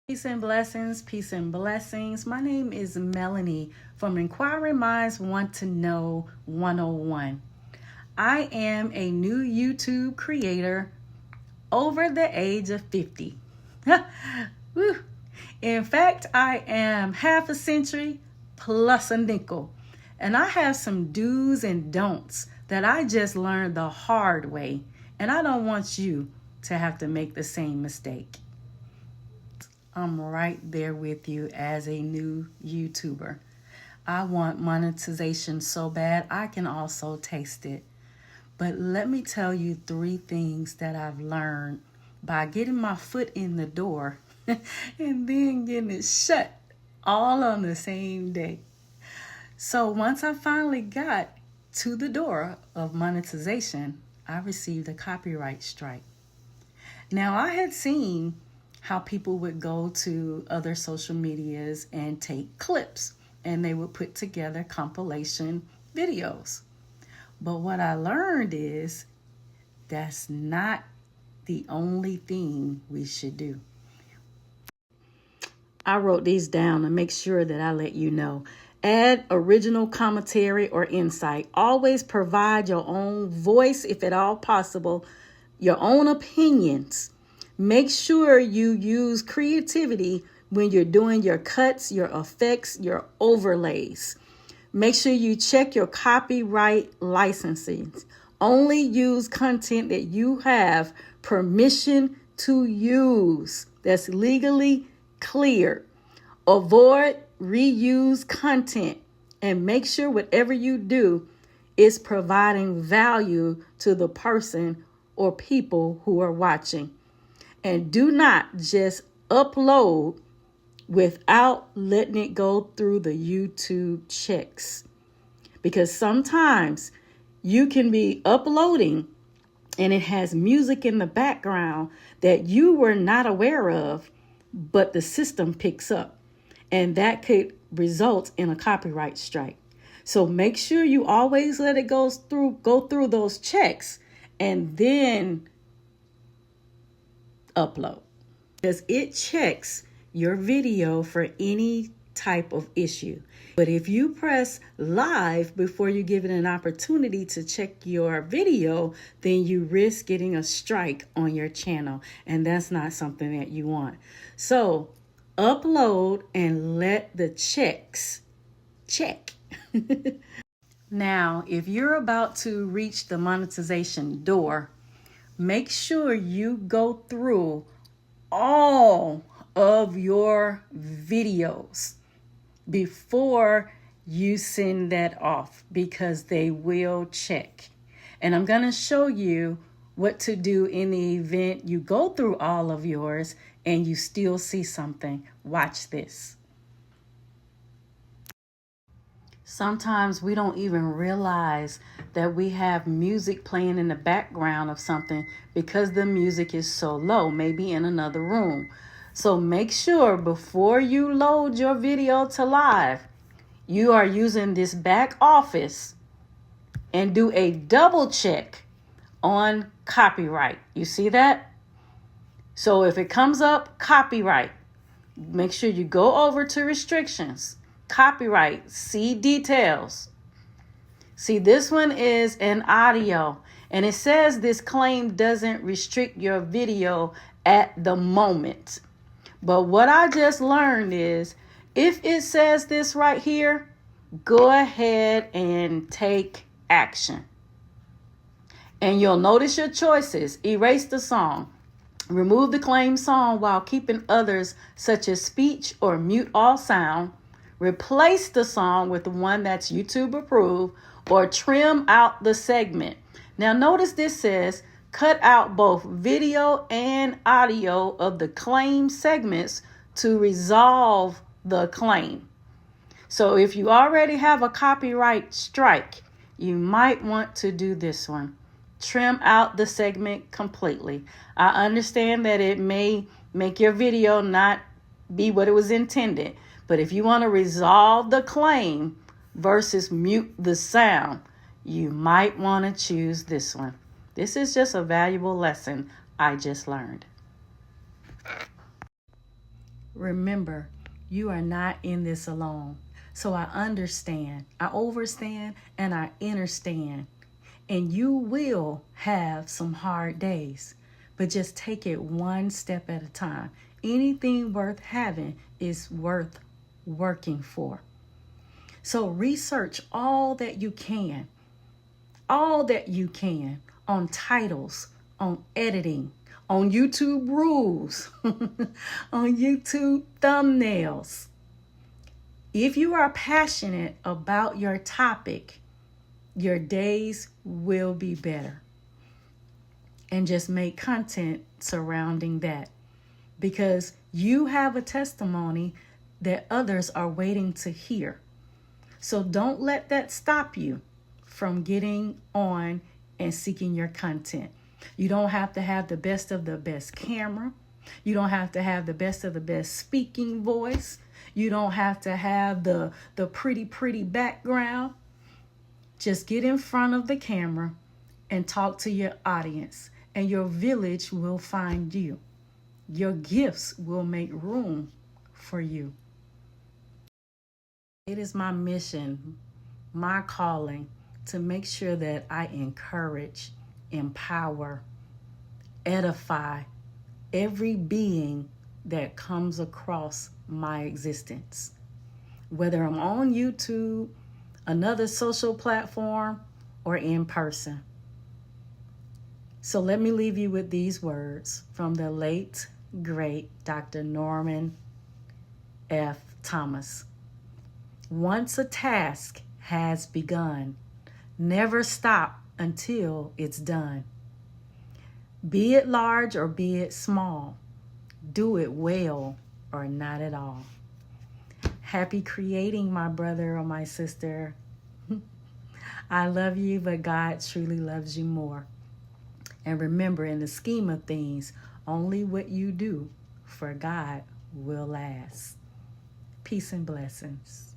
Peace and blessings, peace and blessings. My name is Melanie from Inquiring Minds Want to Know 101. I am a new YouTube creator over the age of 50. Woo. In fact, I am half a century plus a nickel. And I have some do's and don'ts that I just learned the hard way. And I don't want you to have to make the same mistake. I'm right there with you as a new YouTuber. I want monetization so bad I can also taste it. But let me tell you 3 things that I've learned by getting my foot in the door and then getting it shut all on the same day. So once I finally got to the door of monetization, I received a copyright strike. Now I had seen how people would go to other social medias and take clips and they would put together compilation videos. But what I learned is that's not the only thing we should do. I wrote these down to make sure that I let you know. Add original commentary or insight. Always provide your own voice, if at all possible, your own opinions. Make sure you use creativity when you're doing your cuts, your effects, your overlays. Make sure you check your copyright licensing. Only use content that you have permission to use that's legally clear. Avoid reuse content and make sure whatever you do is providing value to the person or people who are watching. And do not just upload without letting it go through the YouTube checks. Because sometimes you can be uploading and it has music in the background that you were not aware of, but the system picks up. And that could result in a copyright strike. So make sure you always let it go through those checks and then upload, because it checks your video for any type of issue. But if you press live before you give it an opportunity to check your video, then you risk getting a strike on your channel, and that's not something that you want. So upload and let the checks check. Now, if you're about to reach the monetization door, make sure you go through all of your videos before you send that off, because they will check. And I'm going to show you what to do in the event you go through all of yours and you still see something. Watch this. Sometimes we don't even realize that we have music playing in the background of something because the music is so low, maybe in another room. So make sure before you load your video to live, you are using this back office and do a double check on copyright. You see that? So if it comes up copyright, make sure you go over to restrictions. Copyright, see details. See, this one is an audio, and it says this claim doesn't restrict your video at the moment. But what I just learned is, if it says this right here, go ahead and take action. And you'll notice your choices. Erase the song. Remove the claimed song while keeping others, such as speech, or mute all sound. Replace the song with the one that's YouTube approved, or trim out the segment. Now notice this says cut out both video and audio of the claim segments to resolve the claim. So if you already have a copyright strike, you might want to do this one. Trim out the segment completely. I understand that it may make your video not be what it was intended. But if you want to resolve the claim versus mute the sound, you might want to choose this one. This is just a valuable lesson I just learned. Remember, you are not in this alone. So I understand, I overstand, and I understand. And you will have some hard days, but just take it one step at a time. Anything worth having is worth working for. So research all that you can on titles, on editing, on YouTube rules, on YouTube thumbnails. If you are passionate about your topic, your days will be better. And just make content surrounding that, because you have a testimony that others are waiting to hear. So don't let that stop you from getting on and seeking your content. You don't have to have the best of the best camera. You don't have to have the best of the best speaking voice. You don't have to have the pretty background. Just get in front of the camera and talk to your audience, and your village will find you. Your gifts will make room for you. It is my mission, my calling, to make sure that I encourage, empower, edify every being that comes across my existence. Whether I'm on YouTube, another social platform, or in person. So let me leave you with these words from the late, great Dr. Norman F. Thomas. Once a task has begun, never stop until it's done. Be it large or be it small, do it well or not at all. Happy creating, my brother or my sister. I love you, but God truly loves you more. And remember, in the scheme of things, only what you do for God will last. Peace and blessings.